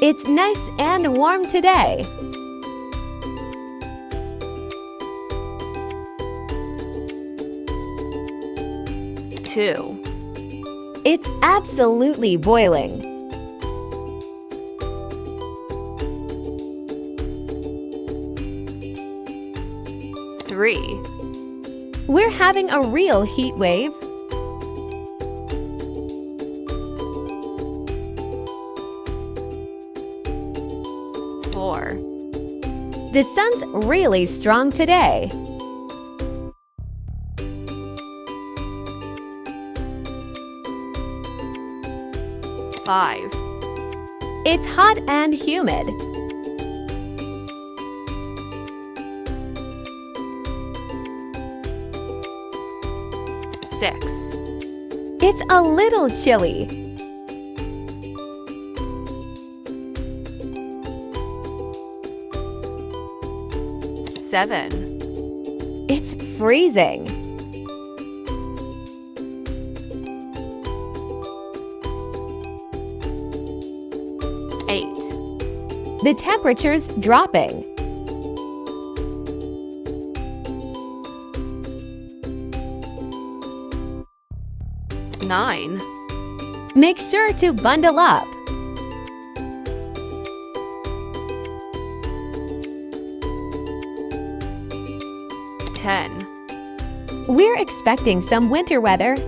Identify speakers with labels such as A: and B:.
A: It's nice and warm today.
B: 2.
A: It's absolutely boiling.
B: 3.
A: We're having a real heat wave.
B: 4.
A: The sun's really strong today.
B: 5.
A: It's hot and humid.
B: 6.
A: It's a little chilly.
B: 7.
A: It's freezing.
B: 8.
A: The temperature's dropping.
B: 9.
A: Make sure to bundle up.
B: 10.
A: We're expecting some winter weather